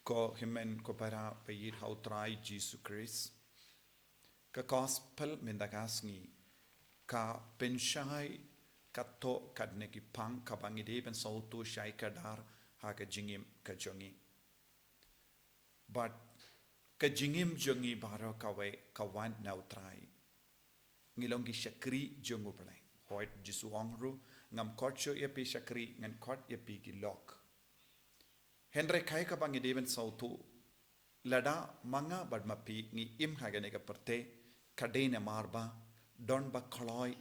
Ko himen ko para payir hautrai Jesus Christ. Ka gospel mendagasngi ka penshai kato kadne ki pang kabangide ben sautu shai kadar ha ka jingim ka jongi. But ka jingim jongi baro kawe kawan nautrai. Ngilong ki shakri jongu play. Hoit jisu ongru ngam kocho ya pi shakri ngan kot ya pi ki lok. Henry kai ka bangi deven sautu lada manga bad mapi ni im hagane ka perte kadene marba don ba koloi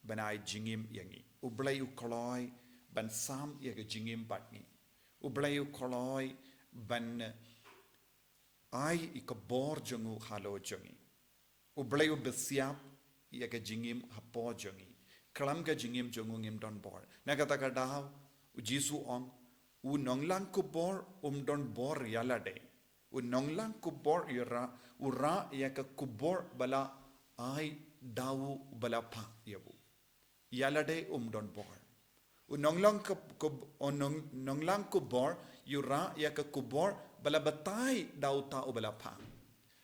banai jingim yangi ublay u koloi ban sam yaga jingim batni ublay u koloi ban ai ikabor jongu halo jongi ublay u besiap yaga jingim hapo jongi kalam ga jingim jongu ngim don bor nagata ka daw jisu ong u nonglang kubor don bor yalade u nonglang kubor yura ura yaka kubor bala ai dawu bala pa yabu yalade don bor u nonglang kubor yura yaka kubor bala batai daw ta bala pa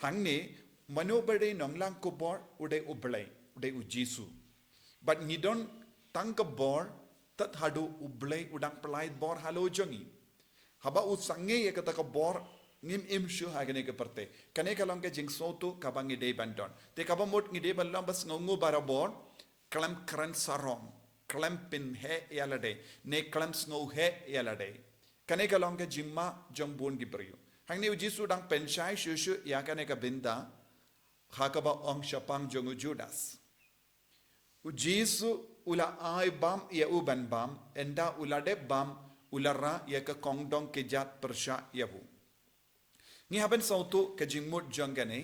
hangne manobade nonglang kubor ude ublay ude u jisu but ngidon tangka bor tat hadu ublay udang pelait bor halo jongi haba u sange ya kata ka bor ngim im shu hagane ke perte kane kalong ke jing sotu kabang ide bandon te kabamot ngide ballam bas ngongu bara bor kalam kran sarong kalam pin he yalade ne kalam snow he yalade kane kalong ke jimma jongbon gibriyo hangne ujisu dang penshai shu ya kane ka binda hakaba ong shapang jongu judas ujisu ula ai bam ya uban bam enda ulade bam ulara ya ka kongdong ke jat persha yabu ngi haben sautu ka jingmut jongane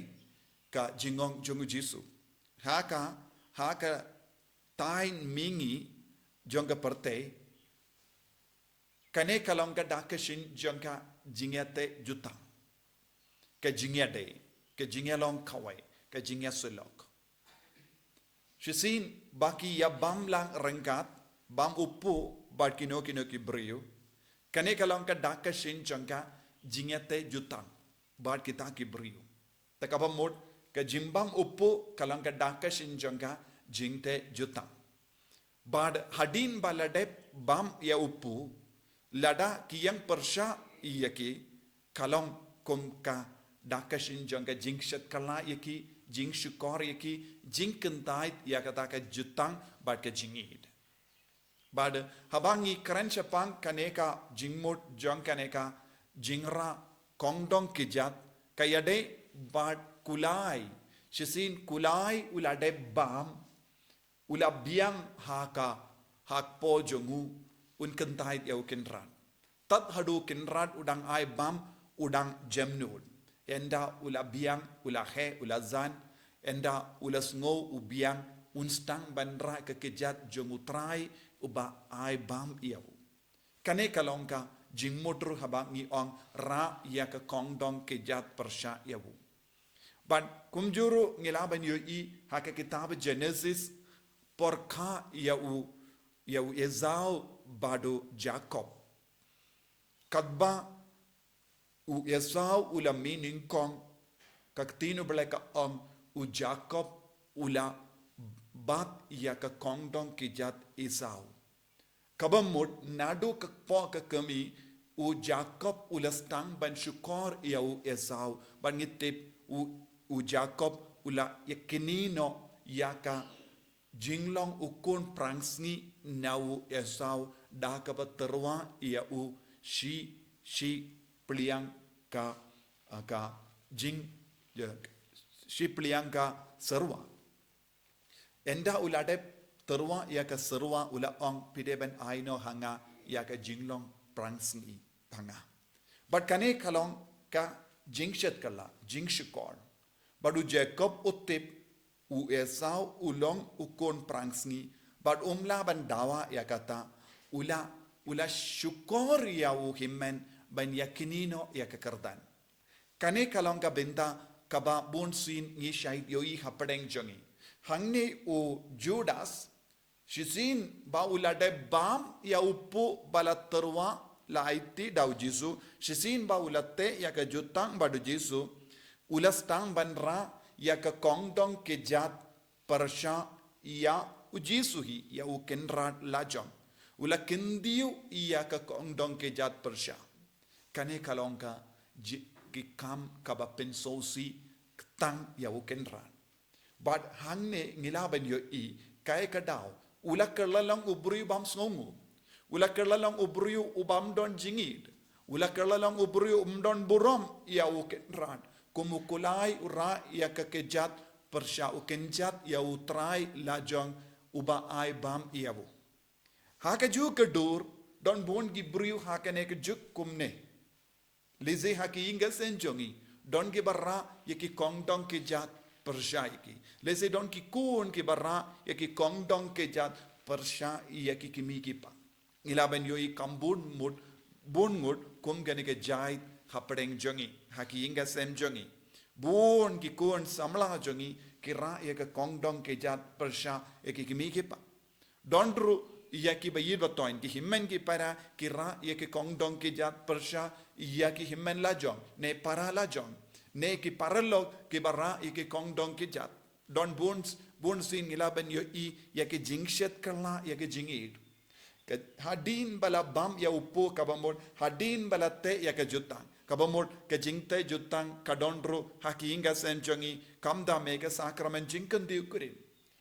ka jingong jongu jisu haka tain mingi jonga perte kane kalong ka dakashin jonga jingate juta ka jingade ka jingalong kawai ka jingasulok Shisin baki ya bam lang rengkat bam upu bad kino ki brio kane kalong ka daka shin jangka jingate jutang bad kita ki brio takapa mod ka jimbam upu kalong ka daka shin jangka jingte jutang bad hadin balade bam ya upu lada kiyang persha iyaki kalong kum ka daka shin jangka jingshat kala yaki jing shukor yaki jing kentait ya kata ka jutang bad ka jingid bad habangi kran chapang kaneka jingmut jong kaneka jingra kongdong kijat kayade bad kulai shisin kulai ulade bam ulabiang haka hakpo jongu un kentait ya ukinrat tat hadu kinrat udang ai bam udang jemnud enda ulabiang ulahe ulazan enda ulasngo ubiang unstang bandra kekejat jongutrai uba ai bam iau kane kalongka jingmotru habang ni ong ra ya ke kongdong kejat persha iau ban kumjuru ngilaban yo I haka kitab Genesis porkha iau Esau bado Jacob kadba u Esau ula meaning kong kaktino balaka u Jacob ula bat ya ka kongdong kijat Esau kabamut nadu kakpo kakami u Jacob ula stang ban shukor ya u Esau ban ngitip u Jacob ula yakinino ya ka jinglong ukun prangsni na u Esau dakaba terwa ya u shi peliang ka jing si peliang ka serwa enda ulade terwa ya ka serwa ula ong pideben aino hanga ya ka jinglong prangsni hanga but kane kalong ka jingshet kala jingshikor badu Jacob utip u Esau ulong ukon prangsni but ban dawa ya kata ula syukor ya u himmen ban yakinino ya kekerdan kane kalong ka benta kaba bonsin ngi shait yoi hapadeng jongi hangne u Judas shisin ba ulade bam ya upu bala terwa la aiti dau Jisu shisin ba ulate ya ke jutang badu Jisu ulas tang ban ra ya ke kongdong ke jat persha ya u Jisu hi ya u kenrat lajong ula kendiu ya ke kongdong ke jat persha kane kalongka ki kam kaba pensosi tang ya u kenrat but hangne ngilaban yo I kay kadaw ula kerlalang ubri bam sngongu ula kerlalang ubri ubam don jingid ula kerlalang ubri don burom ya u kenrat kumukulai ura ya kekejat persya u kenjat ya utrai lajong uba ai bam iabu haka ju kedur don bon gibriu haka ne kejuk kumne lize haki inga senjongi don ki barra yaki kongdong ke jat persya iki leze don ki kun ki barra yaki kongdong ke jat persya yaki kimi ki pa ilaben yo I kambun mud bon ngud kum gane ke jait hapdeng jongi haki inga sem jongi bon ki kun samla jongi kira yaka kongdong ke jat persya yaki kimi ki pa dondru yaki bayid batoin ki himmen ki para kira yaki kongdong ke jat persya yaki himmen lajong ne para lajong ne ki paralog ki bara yaki kongdong ke jat don bon sin ilaben yo I yaki jingshet karla yaki jingid hadin bala bam ya upo kabamod hadin bala te ya ke jutang kabamod ke jingte jutang kadondro haki inga senjongi kamda mega sakramen jingkan di ukurim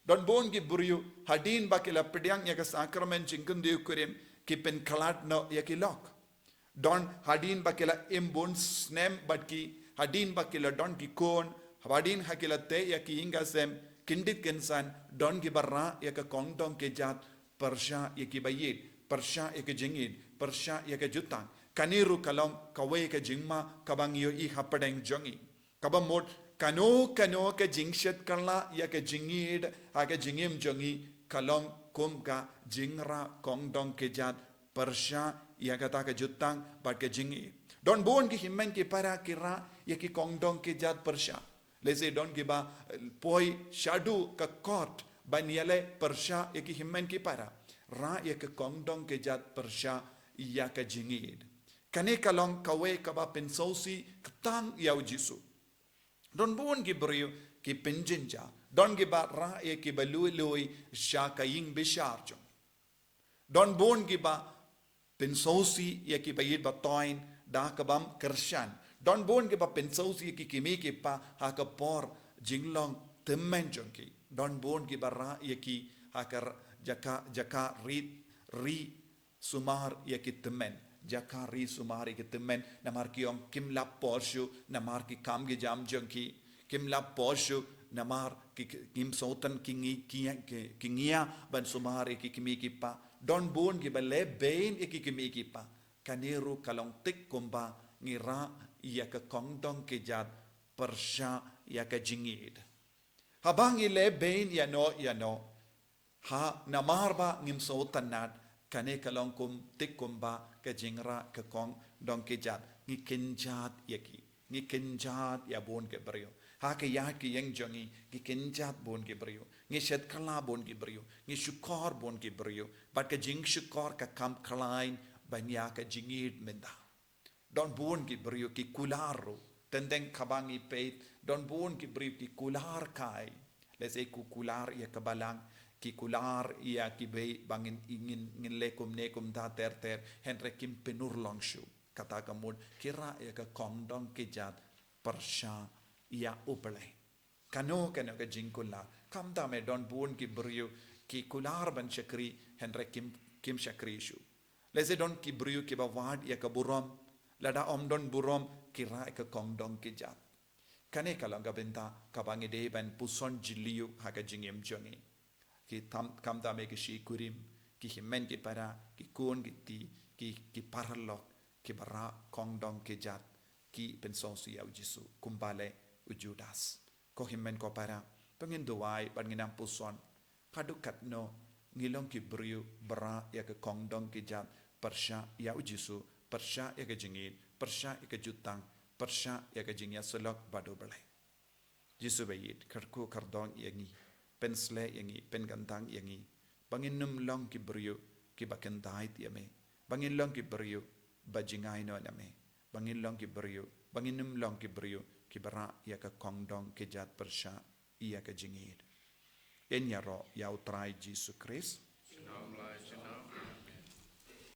don bon ki buriu hadin bakila pedyang ya ke sakramen jingkan di ukurim ki pen kalat no ya ki lok don hadin bakila imbon snem batki hadin bakila don ki kon hadin hakila te ya ki inga sem kindit kensan don ki barra ya ke kongdong ke jat persya yaki bayid persya yaki jingid persya yaki jutang kaniru kalong kawe ke jingma kabang yo I hapadeng jongi kabamod kano ke jingshet karla yaki jingid hake jingim jongi kalong kumka jingra kongdong ke jat persya yaki ta ke jutang bat ke jingid don bon ki himmen ki para kira yaki kongdong ke jat persya lese don ki ba poi shadu ka court banyale persya yaki himmen ki para ra yaki kongdong ke jat persya yaki jingid kane kalong kawe kaba pensosi ketang yau Jisu don bon ki brio ki penjinja don ki ba ra yaki balui shaka ying bisharjo don bon ki ba pensosi yaki bayid batoin da kabam kershan don bon ki ba pensosi yaki kimi ki pa haka por jinglong temmen jonki don bon ki ba ra yaki hakar jaka ri sumar yaki temen jaka ri sumar yaki temen namar ki om kim la porshu namar ki kam gi jam jonki kim la porshu namar ki kim sautan kingia ban sumar yaki kimi ki pa don bon ki ba le bein yaki kimi ki pa kaniru kalong tik kumba ngira yaka kongdong ke jat persya yaka jingid habang ile bein yano ha namarba ngim sautan nat kane kalong kum tik kumba ke jingra ke kong dong ke jat ngi kenjat yaki ngi kenjat ya bon ke brio ha ke ya ki yeng jongi ngi kenjat bon ke brio ngi shet kala bon ke brio ngi shukor bon ke brio bat ke jing shukor ka kam klain banya ka jingid menda don bon ke brio ki kularo tendeng kabangi peit don bon ke brio ki kular kai lese ku kular ya kabalang ki kular ia ki bei bangin ingin lekum nekum da ter henre kim penur longshu kata kamud kira ya ka kongdong ke jat persya ia upale kano ka jingkula kamda me don bun ki brio ki kular ban chakri henre kim chakri shu leze don ki brio ki ba wad ya ka burom lada om don burom kira ya ka kongdong ke jat kane kalanga benta kabangi de ban puson jiliu ha ka jingem jongi ki kamda me ki shi kurim ki himmen ki para ki kun ki paralok ki bara kongdong ke jat ki pensosi au Jisu kumbale u Judas ko himmen ko para pengin duai ban nginam puson kadukat no ngilong ki brio bara ya ke kongdong ke jat persya ya u Jisu persya ya ke jingin persya ya ke jutang persya ya ke jingya selok badu belai Jisu bayit karku kardong yangi pensle yangi pengantang yangi bangin num long ki brio ki bakendait yame bangin long ki brio bajingai no name bangin long ki brio banginum long ki brio ki bara ya ka kongdong ke jat persha ia ka jingir en ya ro ya utrai Jesus Christ